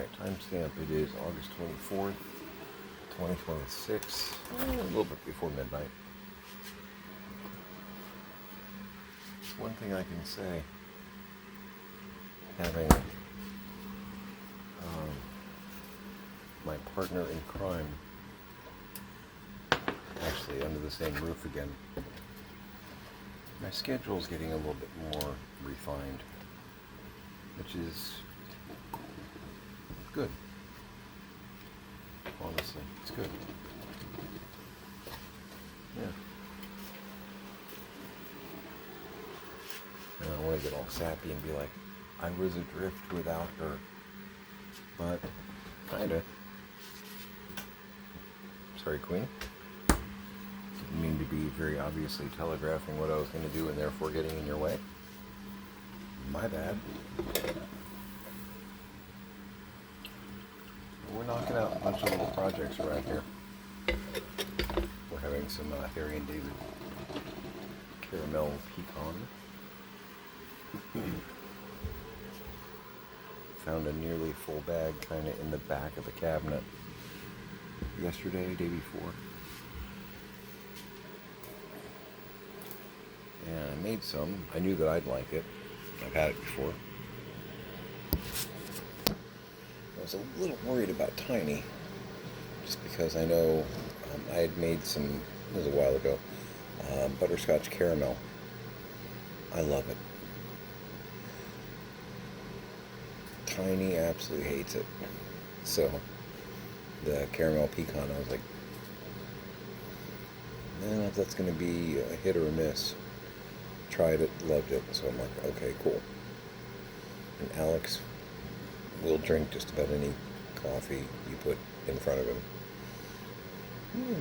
Alright, timestamp. It is August 24th, 2026. A little bit before midnight. One thing I can say, having my partner in crime actually under the same roof again, my schedule is getting a little bit more refined, which is good. Honestly, it's good. Yeah. I don't want to get all sappy and be like, I was adrift without her. But, kinda. Sorry, Queen. Didn't mean to be very obviously telegraphing what I was going to do and therefore getting in your way. My bad. We're knocking out a bunch of little projects around here. We're having some Harry and David caramel pecan. Found a nearly full bag kind of in the back of the cabinet yesterday, day before. And I made some. I knew that I'd like it. I've had it before. I was a little worried about Tiny, just because I know I had made some, it was a while ago, butterscotch caramel. I love it. Tiny absolutely hates it. So, the caramel pecan, I was like, I don't know if that's going to be a hit or a miss. Tried it, loved it, so I'm like, okay, cool. And Alex will drink just about any coffee you put in front of him.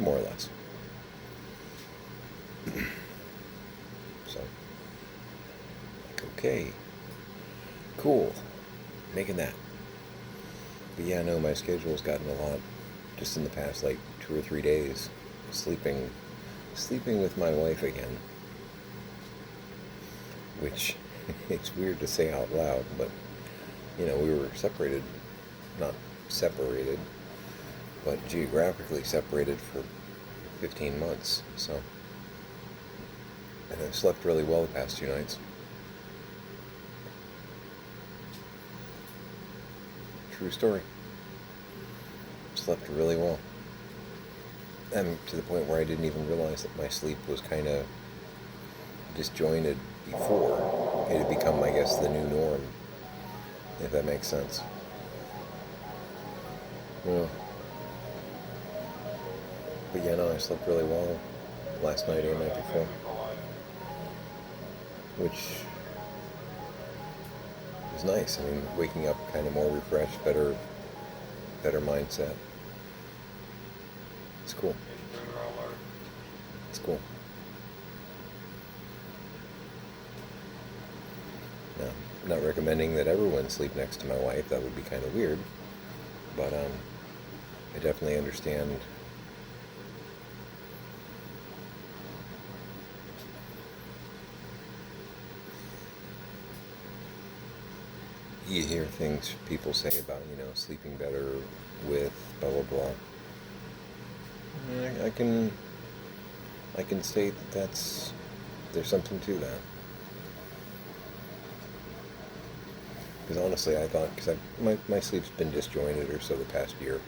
More or less. So, like, okay, cool, making that. But yeah, no, my schedule's gotten a lot, just in the past, like, 2 or 3 days, sleeping with my wife again. Which, it's weird to say out loud, but, you know, we were separated, not separated, but geographically separated for 15 months, so, and I've slept really well the past 2 nights. True story. Slept really well. And to the point where I didn't even realize that my sleep was kind of disjointed before. It had become, I guess, the new norm, if that makes sense. Yeah. But yeah, no, I slept really well last night and the night before, which was nice. I mean, waking up kind of more refreshed, better mindset. It's cool. It's cool. Now, I'm not recommending that everyone sleep next to my wife. That would be kind of weird. But I definitely understand you hear things people say about, you know, sleeping better with blah blah blah. I can state that there's something to that. Because honestly, I thought, because my sleep's been disjointed or so the past year,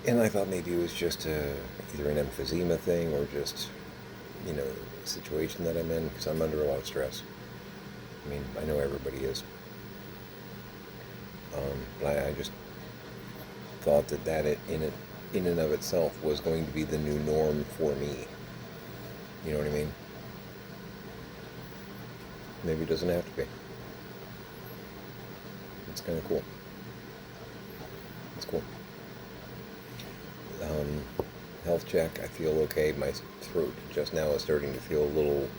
and I thought maybe it was just either an emphysema thing or just, you know, the situation that I'm in, because I'm under a lot of stress. I mean, I know everybody is. But I just thought that in and of itself was going to be the new norm for me. You know what I mean? Maybe it doesn't have to be. It's kind of cool. It's cool. Health check, I feel okay. My throat just now is starting to feel a little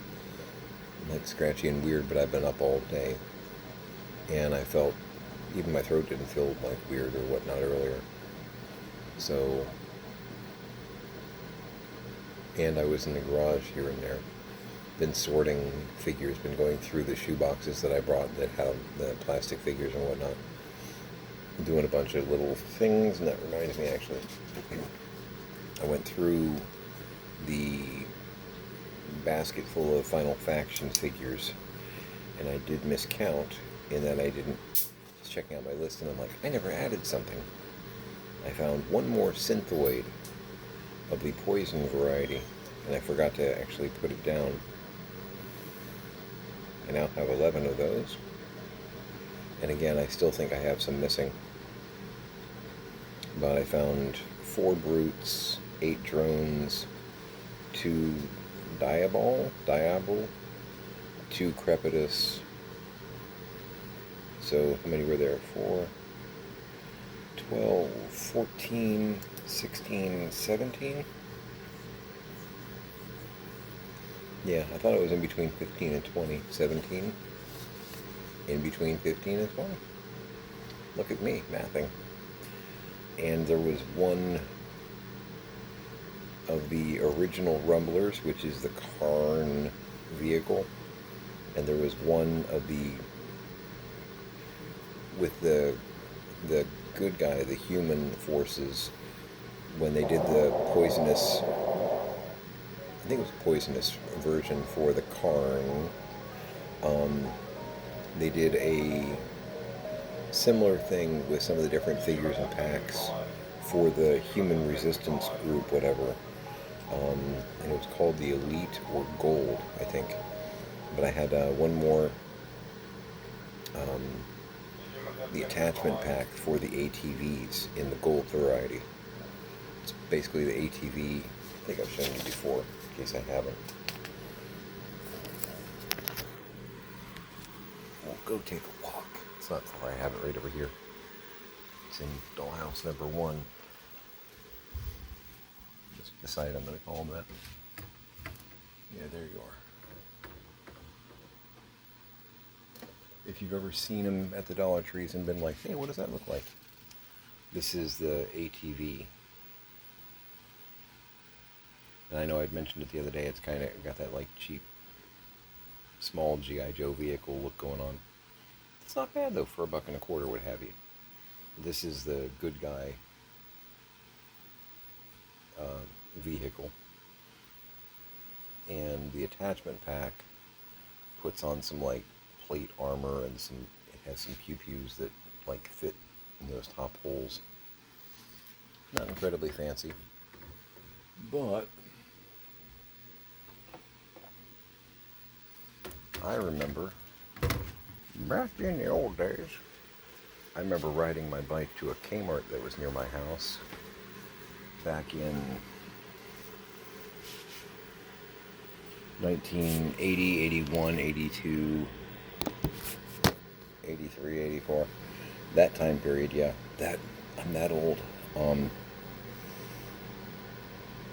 like scratchy and weird, but I've been up all day. And I felt, even my throat didn't feel like weird or whatnot earlier. So, and I was in the garage here and there. Been sorting figures, been going through the shoe boxes that I brought that have the plastic figures and whatnot. doing a bunch of little things, and that reminds me, actually, I went through the basket full of Final Faction figures, and I did miscount in that I didn't, just checking out my list, and I'm like, I never added something. I found one more Synthoid of the poison variety, and I forgot to actually put it down. I now have 11 of those, and again, I still think I have some missing. But I found 4 brutes, 8 drones, 2 Diabol, 2 Crepitus. So how many were there? 4, 12, 14, 16, 17? Yeah, I thought it was in between 15 and 20. 17? In between 15 and 20? Look at me, mathing. And there was one of the original Rumblers, which is the Karn vehicle, and there was one of the, with the good guy, the human forces, when they did the poisonous, I think it was poisonous version for the Karn, they did a similar thing with some of the different figures and packs for the human resistance group, whatever. And it was called the Elite or Gold, I think. But I had one more, the attachment pack for the ATVs in the Gold variety. It's basically the ATV, I think I've shown you before, in case I haven't. We'll go take a walk. It's not far, I have it right over here. It's in dollhouse number 1. Just decided I'm going to call them that. Yeah, there you are. If you've ever seen them at the Dollar Trees and been like, hey, what does that look like? This is the ATV. And I know I'd mentioned it the other day, it's kind of got that like cheap, small G.I. Joe vehicle look going on. It's not bad though, for $1.25, what have you. This is the good guy vehicle. And the attachment pack puts on some like plate armor and some, it has some pew-pews that like fit in those top holes. Not incredibly fancy, but I remember back in the old days, I remember riding my bike to a Kmart that was near my house back in 1980, 81, 82, 83, 84. That time period, yeah. I'm that old.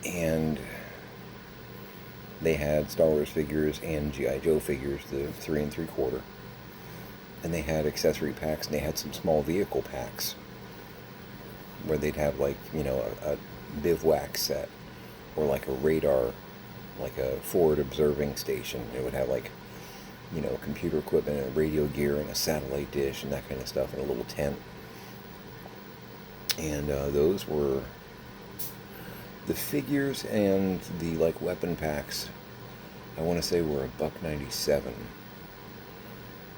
And they had Star Wars figures and G.I. Joe figures, the 3 3/4. And they had accessory packs, and they had some small vehicle packs where they'd have like, you know, a bivouac set or like a radar, like a forward observing station. It would have like, you know, computer equipment and radio gear and a satellite dish and that kind of stuff, and a little tent. And those were the figures, and the like weapon packs, I want to say were $1.97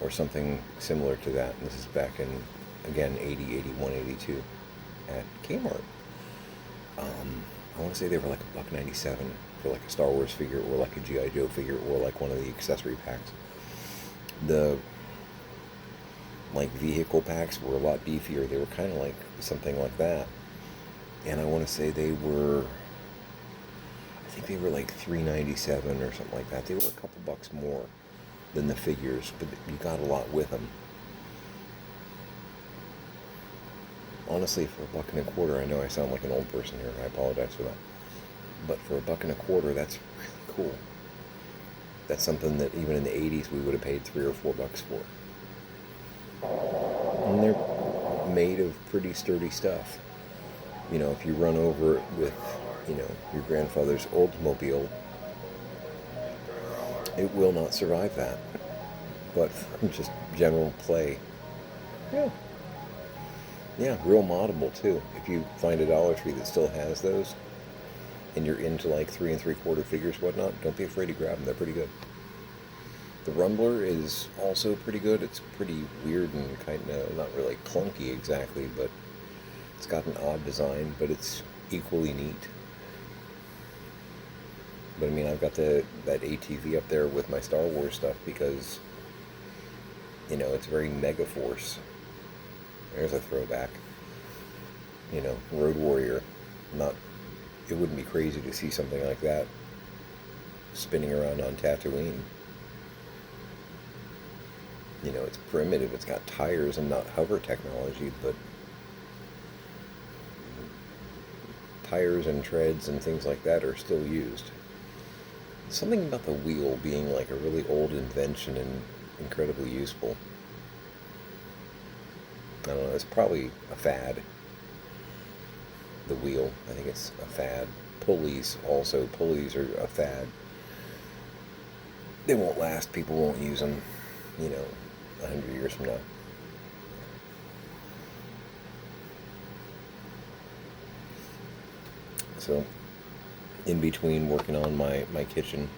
or something similar to that. And this is back in, again, 80, 81, 82 at Kmart. I want to say they were like $1.97 for like a Star Wars figure or like a G.I. Joe figure or like one of the accessory packs. The like vehicle packs were a lot beefier. They were kind of like something like that. And I want to say they were, I think they were like $3.97 or something like that. They were a couple bucks more than the figures, but you got a lot with them. Honestly, for $1.25, I know I sound like an old person here, and I apologize for that. But for $1.25, that's really cool. That's something that even in the 80s we would have paid $3 or $4 for. And they're made of pretty sturdy stuff. You know, if you run over it with, you know, your grandfather's Oldsmobile, it will not survive that. But from just general play, yeah. Yeah, real moddable too. If you find a Dollar Tree that still has those, and you're into like 3 3/4 figures, whatnot, don't be afraid to grab them. They're pretty good. The Rumbler is also pretty good. It's pretty weird and kind of not really clunky exactly, but it's got an odd design, but it's equally neat. But I mean, I've got that ATV up there with my Star Wars stuff because it's very Mega Force. There's a throwback. Road Warrior. Not. It wouldn't be crazy to see something like that spinning around on Tatooine. It's primitive. It's got tires and not hover technology, but tires and treads and things like that are still used. Something about the wheel being like a really old invention and incredibly useful. I don't know, it's probably a fad. The wheel, I think it's a fad. Pulleys also. Pulleys are a fad. They won't last. People won't use them, 100 years from now. So, in between working on my kitchen,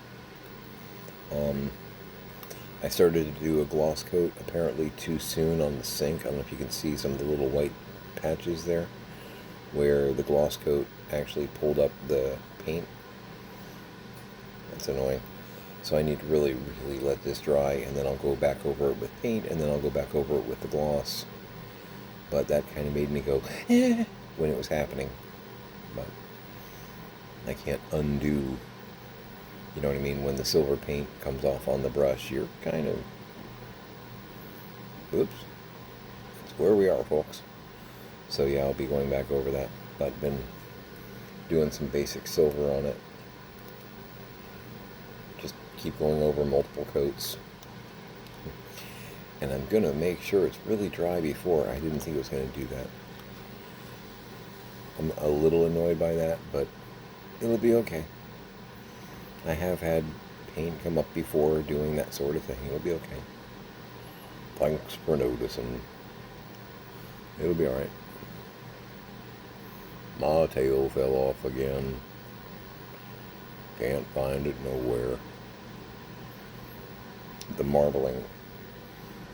I started to do a gloss coat apparently too soon on the sink. I don't know if you can see some of the little white patches there where the gloss coat actually pulled up the paint. That's annoying. So I need to really, really let this dry, and then I'll go back over it with paint, and then I'll go back over it with the gloss. But that kind of made me go, when it was happening. But I can't undo, you know what I mean? When the silver paint comes off on the brush, you're kind of, oops. That's where we are, folks. So yeah, I'll be going back over that. But been doing some basic silver on it. Just keep going over multiple coats. And I'm going to make sure it's really dry before. I didn't think it was going to do that. I'm a little annoyed by that, but it'll be okay. I have had paint come up before doing that sort of thing. It'll be okay. Thanks for noticing. It'll be alright. My tail fell off again. Can't find it nowhere. The marbling.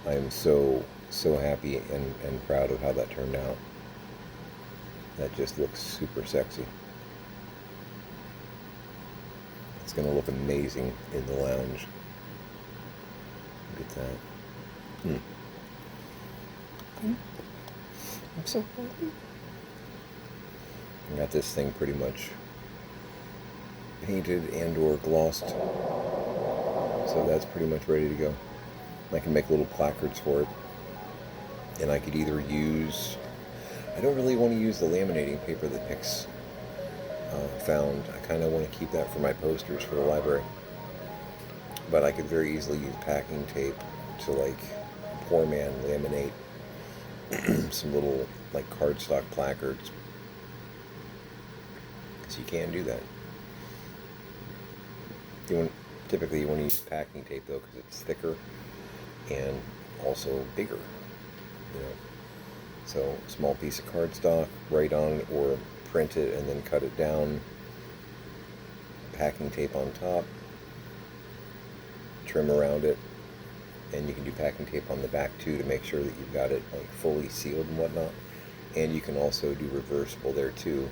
I am so happy and proud of how that turned out. That just looks super sexy. It's going to look amazing in the lounge. Look at that. I'm so happy. I got this thing pretty much painted and or glossed. So that's pretty much ready to go. I can make little placards for it. And I could either use... I don't really want to use the laminating paper that Pix found. I kind of want to keep that for my posters for the library. But I could very easily use packing tape to, like, poor man laminate some little, like, cardstock placards. Because you can do that. Typically you want to use packing tape, though, because it's thicker and also bigger. So, small piece of cardstock, write on it or print it and then cut it down. Packing tape on top. Trim around it. And you can do packing tape on the back too to make sure that you've got it like fully sealed and whatnot. And you can also do reversible there too.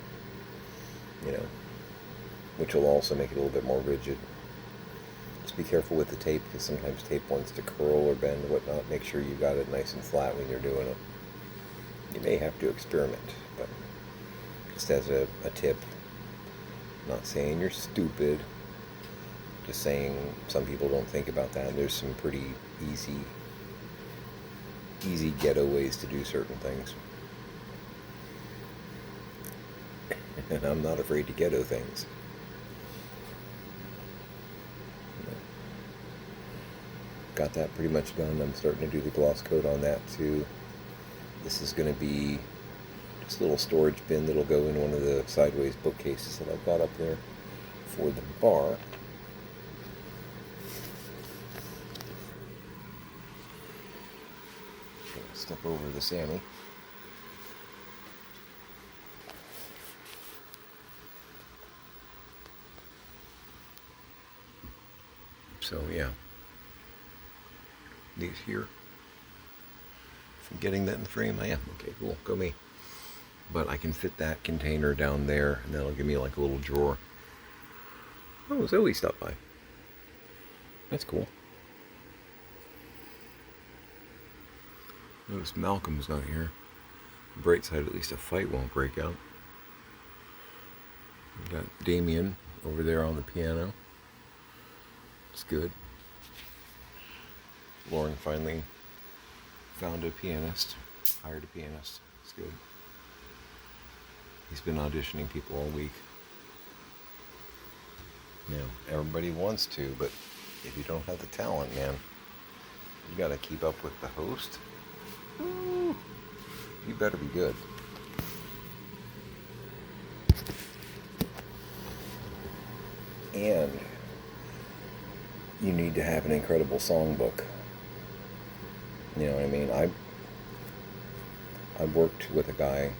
Which will also make it a little bit more rigid. Just be careful with the tape because sometimes tape wants to curl or bend or whatnot. Make sure you got it nice and flat when you're doing it. You may have to experiment, but just as a tip, not saying you're stupid, just saying some people don't think about that. There's some pretty easy ghetto ways to do certain things. And I'm not afraid to ghetto things. Got that pretty much done. I'm starting to do the gloss coat on that too. This is going to be just a little storage bin that'll go in one of the sideways bookcases that I've got up there for the bar. Step over the Sammy. So yeah, these here. If I'm getting that in the frame, I am. Okay, cool. Go me. But I can fit that container down there, and that'll give me like a little drawer. Oh, Zoe stopped by. That's cool. Notice Malcolm's not here. Bright side, at least a fight won't break out. We got Damien over there on the piano. It's good. Lauren finally found a pianist, hired a pianist. It's good. He's been auditioning people all week. Now, everybody wants to, but if you don't have the talent, man, you gotta keep up with the host. Ooh, you better be good. And you need to have an incredible songbook. You know what I mean? I worked with a guy.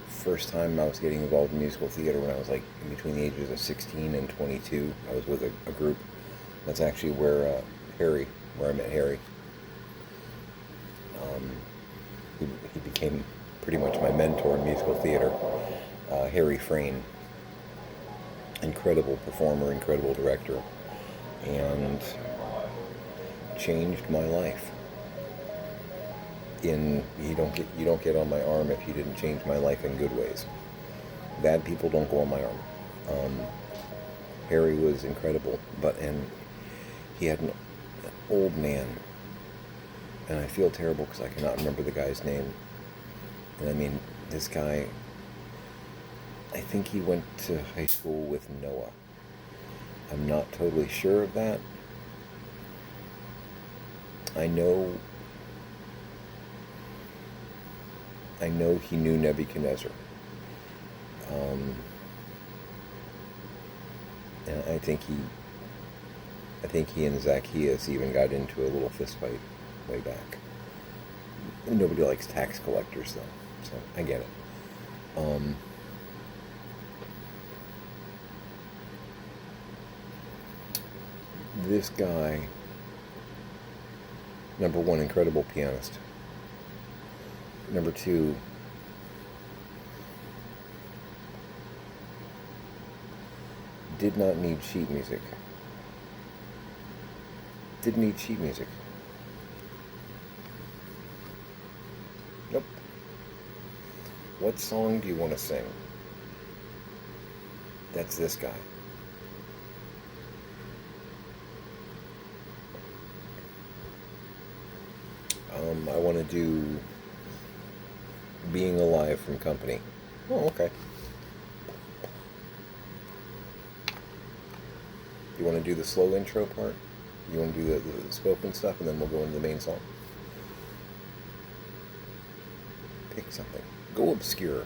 First time I was getting involved in musical theater when I was like in between the ages of 16 and 22. I was with a group. That's actually where I met Harry. He became pretty much my mentor in musical theater. Harry Frayne. Incredible performer, incredible director, and changed my life. You don't get on my arm if you didn't change my life in good ways. Bad people don't go on my arm. Harry was incredible, and he had an old man, and I feel terrible because I cannot remember the guy's name. And I mean, this guy, I think he went to high school with Noah. I'm not totally sure of that. I know he knew Nebuchadnezzar. And I think he and Zacchaeus even got into a little fist fight way back. Nobody likes tax collectors though, so I get it. This guy, number one, incredible pianist. Number two, did not need sheet music. Didn't need sheet music. Nope. What song do you want to sing? That's this guy. I want to do Being Alive from Company. Oh, okay. You want to do the slow intro part? You want to do the spoken stuff, and then we'll go into the main song? Pick something. Go obscure.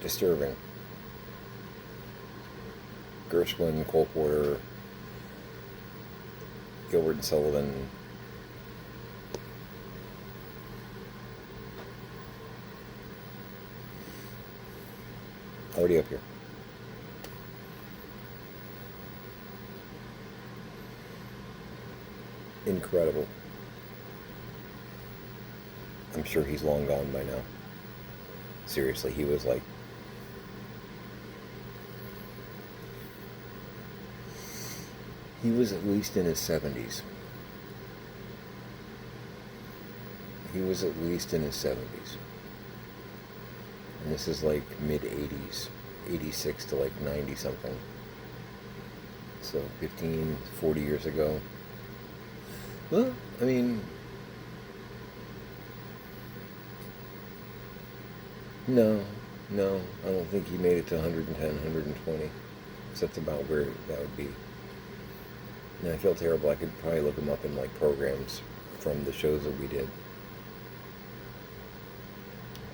Disturbing. Gershwin, Cole Porter, Gilbert and Sullivan. Already up here. Incredible. I'm sure he's long gone by now. Seriously, he was like... He was at least in his 70s. He was at least in his 70s. And this is like mid-80s. 86 to like 90 something. So 15, 40 years ago. Well, I mean... No, I don't think he made it to 110, 120. So that's about where that would be. And I feel terrible. I could probably look him up in like programs from the shows that we did.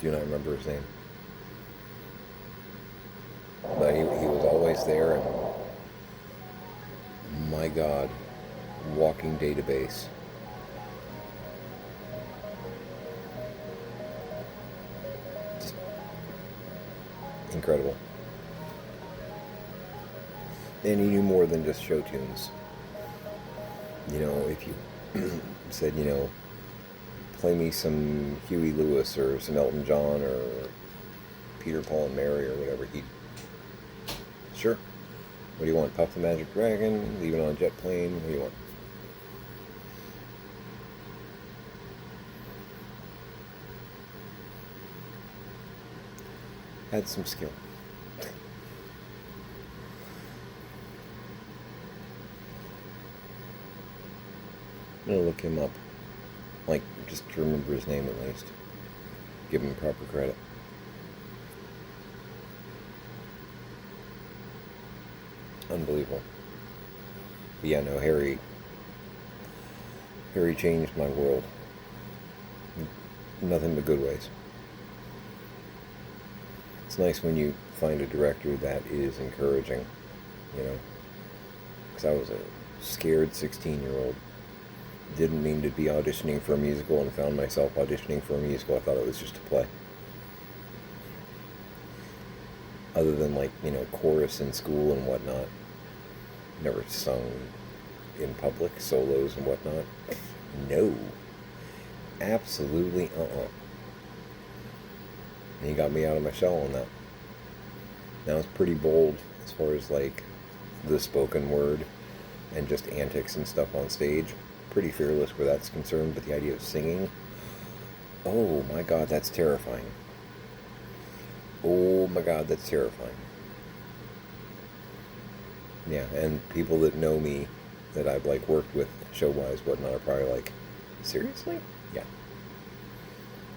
Do not remember his name. But he was always there, and my God, walking database. Just Incredible. And he knew more than just show tunes. You know, if you said, play me some Huey Lewis or some Elton John or Peter, Paul, and Mary or whatever, he'd, sure. What do you want? Puff the Magic Dragon? Leave it on a jet plane? What do you want? Had some skill. I'm gonna look him up. Like, just to remember his name at least. Give him proper credit. Unbelievable. But yeah, no, Harry changed my world. Nothing but good ways. It's nice when you find a director that is encouraging, you know. Because I was a scared 16-year-old. Didn't mean to be auditioning for a musical and found myself auditioning for a musical. I thought it was just a play. Other than, like, chorus in school and whatnot. Never sung in public, solos and whatnot. No. Absolutely And he got me out of my shell on that. Now it's pretty bold as far as, like, the spoken word and just antics and stuff on stage. Pretty fearless where that's concerned, but the idea of singing, oh my God, that's terrifying. Oh my God, that's terrifying. Yeah, and people that know me, that I've, like, worked with show-wise, whatnot, are probably like, seriously? Yeah.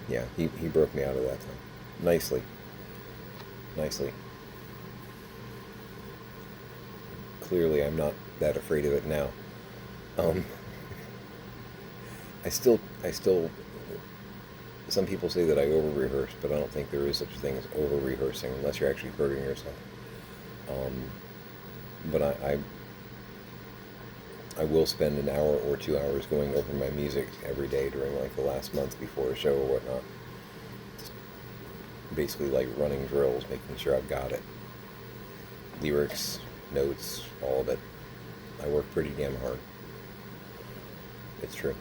Yeah, he broke me out of that time. Nicely. Clearly, I'm not that afraid of it now. I still, some people say that I over-rehearse, but I don't think there is such a thing as over-rehearsing unless you're actually hurting yourself. But I will spend an hour or 2 hours going over my music every day during, like, the last month before a show or whatnot. Just basically, like, running drills, making sure I've got it. Lyrics, notes, all of it. I work pretty damn hard. It's true.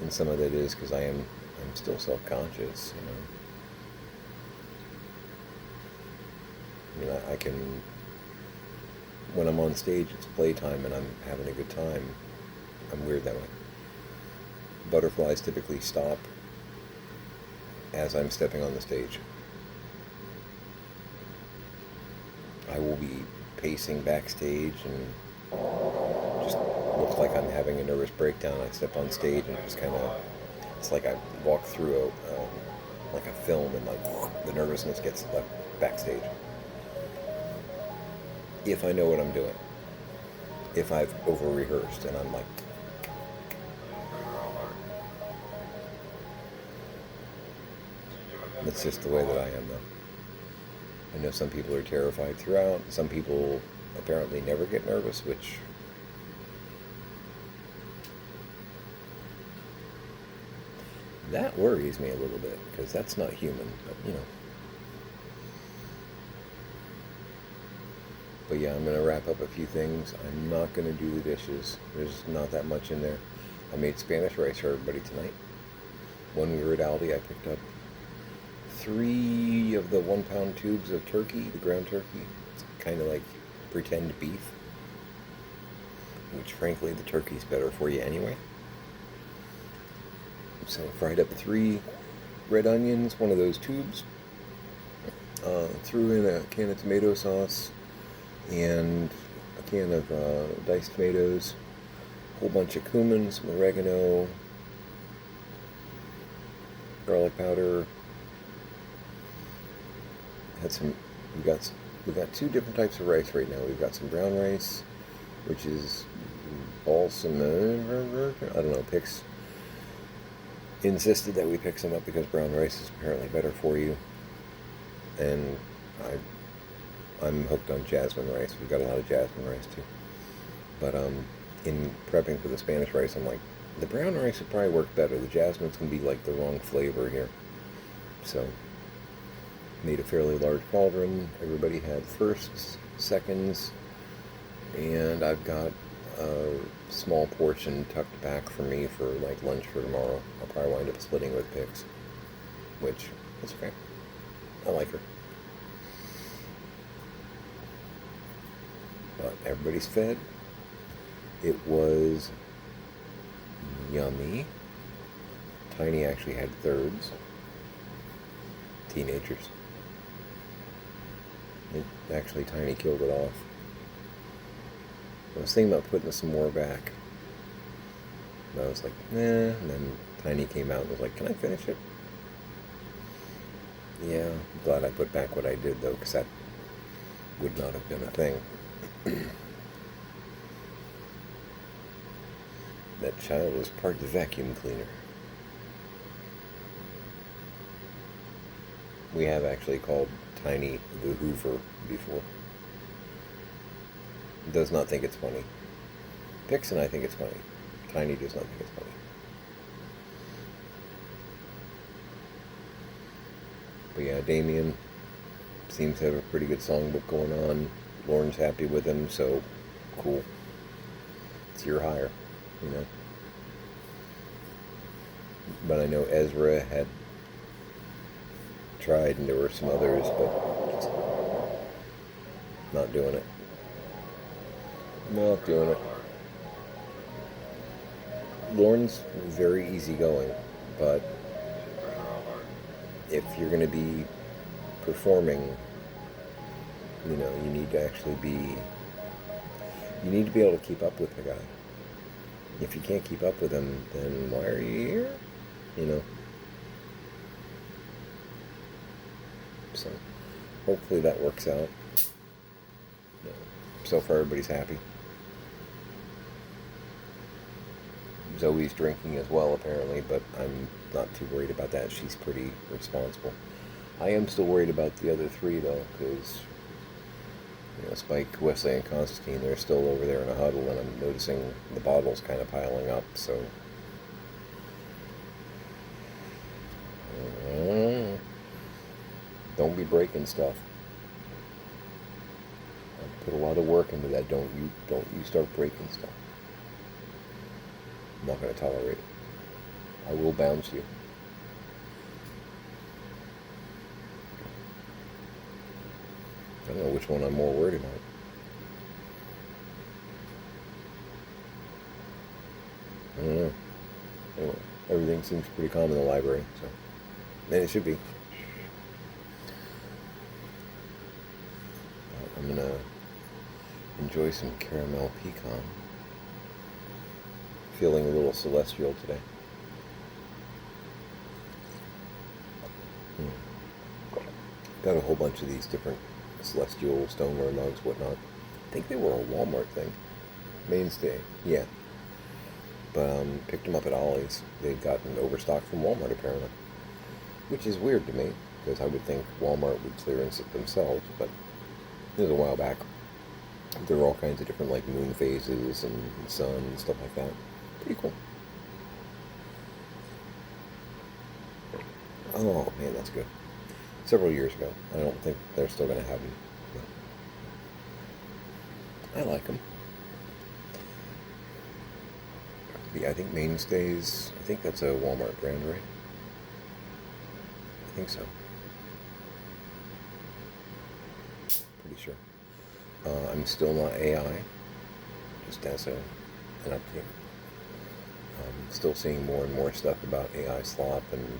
And some of it is because I'm still self-conscious, I mean, I can, when I'm on stage, it's playtime and I'm having a good time. I'm weird that way. Butterflies typically stop as I'm stepping on the stage. I will be pacing backstage and just look like I'm having a nervous breakdown. I step on stage and just kind of, it's like I walk through like a film and, like, the nervousness gets left backstage. If I know what I'm doing. If I've over-rehearsed and I'm like, that's just the way that I am, though. I know some people are terrified throughout. Some people apparently never get nervous, which, that worries me a little bit, because that's not human, but, But yeah, I'm going to wrap up a few things. I'm not going to do the dishes. There's not that much in there. I made Spanish rice for everybody tonight. When we were at Aldi, I picked up 3 of the 1-pound tubes of turkey, the ground turkey. It's kind of like pretend beef, which, frankly, the turkey's better for you anyway. So I fried up 3 red onions, one of those tubes. Threw in a can of tomato sauce and a can of diced tomatoes, a whole bunch of cumin, some oregano, garlic powder. We got 2 different types of rice right now. We've got some brown rice, which is balsam, I don't know, Pix insisted that we pick some up because brown rice is apparently better for you. And I'm hooked on jasmine rice. We've got a lot of jasmine rice too. But in prepping for the Spanish rice, I'm like, The brown rice would probably work better. The jasmine's going to be like the wrong flavor here. So, made a fairly large cauldron. Everybody had firsts, seconds, and I've got a small portion tucked back for me for like lunch for tomorrow. I'll probably wind up splitting with Pix, which is okay. I like her. But everybody's fed. It was yummy. Tiny actually had thirds. Teenagers. Actually, Tiny killed it off. I was thinking about putting some more back. And I was like, nah. And then Tiny came out and was like, can I finish it? Yeah, I'm glad I put back what I did, though, because that would not have been a thing. That child was part vacuum cleaner. We have actually called Tiny the Hoover before. Does not think it's funny. Pix and I think it's funny. Tiny does not think it's funny. But yeah, Damien seems to have a pretty good songbook going on. Lauren's happy with him, so cool. It's your hire, you know. But I know Ezra had tried, and there were some others, but just not doing it. Not doing it. Lauren's very easygoing, but if you're going to be performing, you know, you need to actually be, you need to be able to keep up with the guy. If you can't keep up with him, then why are you here? You know? So, hopefully that works out. So far, everybody's happy. Zoe's drinking as well, apparently, but I'm not too worried about that. She's pretty responsible. I am still worried about the other three, though, because, you know, Spike, Wesley, and Constantine, they're still over there in a huddle, and I'm noticing the bottles kind of piling up, so... Don't be breaking stuff. I put a lot of work into that. Don't you start breaking stuff. I'm not going to tolerate it. I will bounce you. I don't know which one I'm more worried about. I don't know. Anyway, everything seems pretty calm in the library, so. And it should be. I'm going to enjoy some caramel pecan. Feeling a little celestial today. Got a whole bunch of these different celestial stoneware mugs, whatnot. I think they were a Walmart thing. Mainstay, yeah. But picked them up at Ollie's. They'd gotten overstocked from Walmart, apparently. Which is weird to me, because I would think Walmart would clearance it themselves, but it was a while back. There were all kinds of different, like, moon phases and sun and stuff like that. Pretty cool. Oh, man, that's good. Several years ago. I don't think they're still going to have them. But I like them. I think Mainstays, I think that's a Walmart brand, right? I think so. Pretty sure. I'm still not AI, just as an update. Still seeing more and more stuff about AI slop, and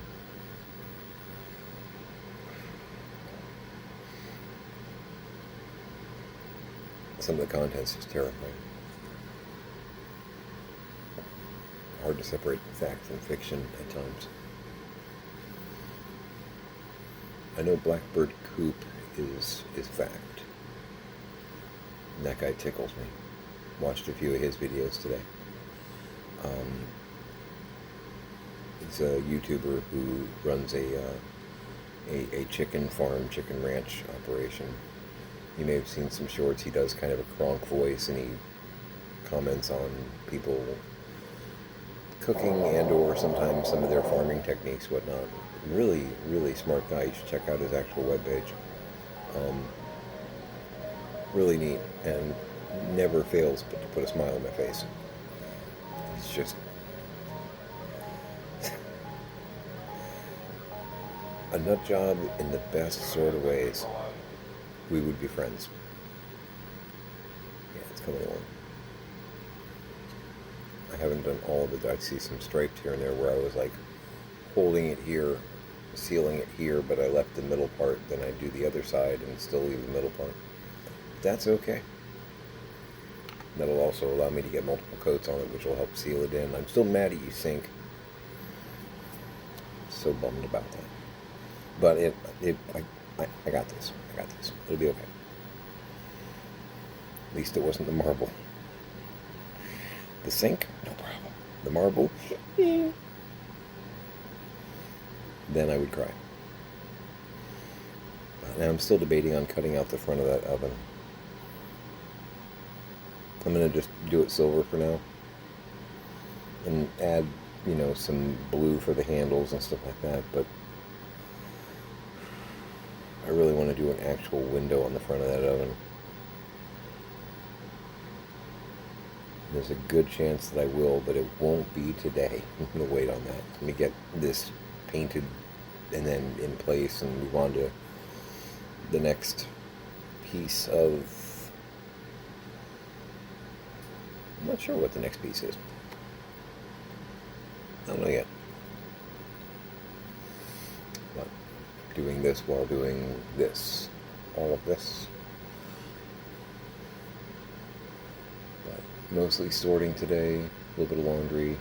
some of the content's just terrifying. Hard to separate fact from fiction at times. I know Blackbird Coop is fact. And that guy tickles me. Watched a few of his videos today. He's a YouTuber who runs a chicken farm, chicken ranch operation. You may have seen some shorts. He does kind of a Kronk voice, and he comments on people cooking and or sometimes some of their farming techniques, whatnot. Really, really smart guy. You should check out his actual webpage. Um, really neat and never fails but to put a smile on my face. It's just a nut job in the best sort of ways. We would be friends. Yeah, it's coming along. I haven't done all of it. I see some stripes here and there where I was like holding it here, sealing it here, but I left the middle part. Then I do the other side and still leave the middle part. That's okay. That'll also allow me to get multiple coats on it, which will help seal it in. I'm still mad at you, Sync. So bummed about that. But I got this. I got this. It'll be okay. At least it wasn't the marble. The sink, no problem. The marble, then I would cry. Now I'm still debating on cutting out the front of that oven. I'm going to just do it silver for now. And add, some blue for the handles and stuff like that. But I really want to do an actual window on the front of that oven. There's a good chance that I will, but it won't be today. I'm going to wait on that. Let me get this painted and then in place and move on to the next piece of... I'm not sure what the next piece is. I don't know yet. But doing this while doing this. All of this. But mostly sorting today. A little bit of laundry.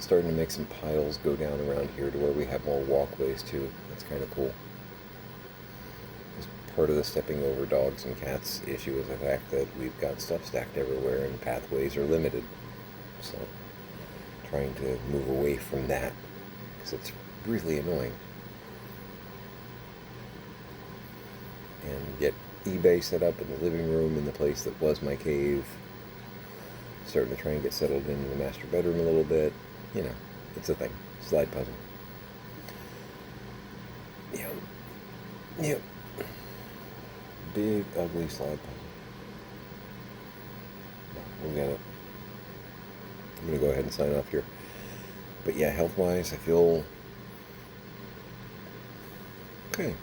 Starting to make some piles go down around here to where we have more walkways too. That's kind of cool. Part of the stepping over dogs and cats issue is the fact that we've got stuff stacked everywhere and pathways are limited. So, trying to move away from that because it's really annoying. And get eBay set up in the living room in the place that was my cave. Starting to try and get settled into the master bedroom a little bit. It's a thing. Slide puzzle. Yeah. Yep. Big, ugly slide puzzle. We'll get it. I'm going to go ahead and sign off here. But yeah, health-wise, I feel... okay.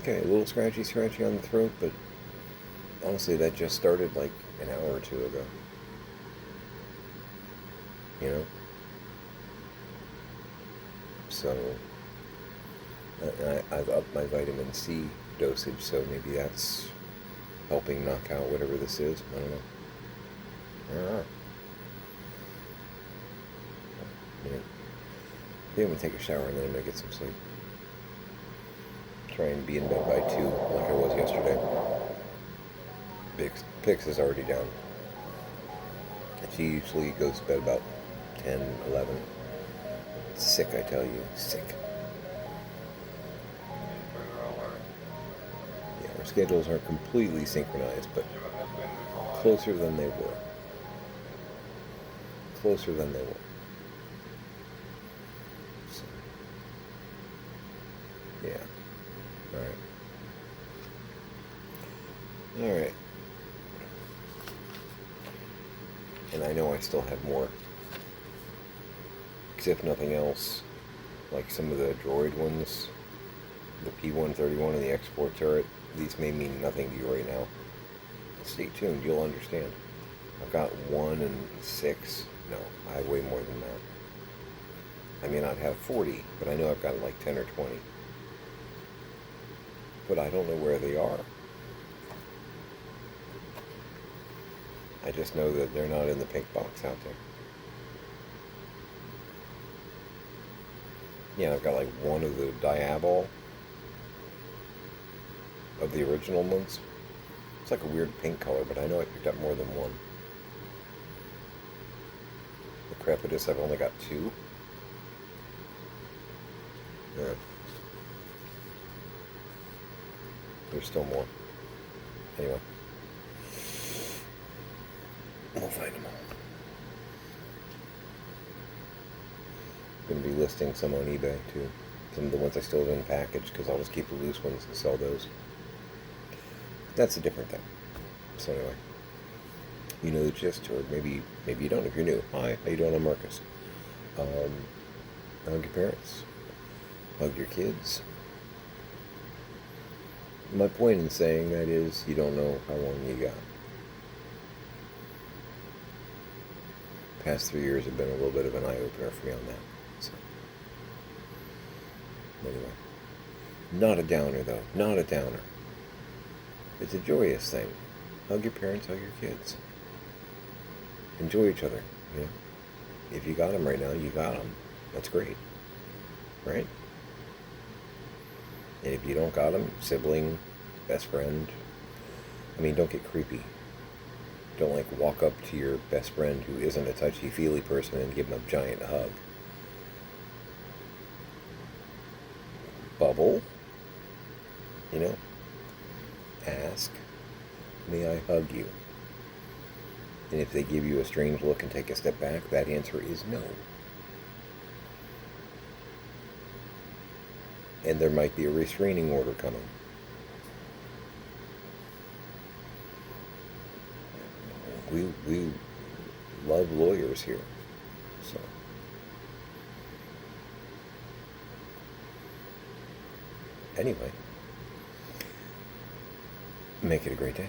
Okay, a little scratchy on the throat, but honestly, that just started like an hour or two ago. So, I've upped my vitamin C dosage, so maybe that's helping knock out whatever this is. I don't know. Yeah. I think I'm going to take a shower and then I'm going to get some sleep. Try and be in bed by 2 like I was yesterday. Pix is already down. And she usually goes to bed about 10, 11. Sick, I tell you. Sick. Yeah, our schedules aren't completely synchronized, but closer than they were. Closer than they were. So, yeah. Alright. And I know I still have more. Because if nothing else, like some of the Droid ones, the P-131 and the export turret, these may mean nothing to you right now. Stay tuned, you'll understand. I've got 1 and 6. No, I have way more than that. I may not have 40, but I know I've got like 10 or 20. But I don't know where they are. I just know that they're not in the pink box out there. Yeah, I've got like 1 of the Diabol of the original ones. It's like a weird pink color, but I know I picked up more than 1. The Crepitus, I've only got 2. Yeah. There's still more. Anyway. We'll find them all. Going to be listing some on eBay too. Some of the ones I still have in package, because I'll just keep the loose ones and sell those. That's a different thing. So anyway, you know the gist, or maybe you don't if you're new. Hi, how you doing? I'm Marcus. Hug your parents. Hug your kids. My point in saying that is you don't know how long you got. Past 3 years have been a little bit of an eye-opener for me on that. So, anyway. Not a downer, though. Not a downer. It's a joyous thing. Hug your parents, hug your kids. Enjoy each other, you know. If you got them right now, you got them. That's great. Right? And if you don't got them, sibling, best friend, I mean, don't get creepy. Don't, like, walk up to your best friend who isn't a touchy-feely person and give them a giant hug. Bubble. You know? Ask, may I hug you? And if they give you a strange look and take a step back, that answer is no. And there might be a restraining order coming. We love lawyers here. So anyway, make it a great day.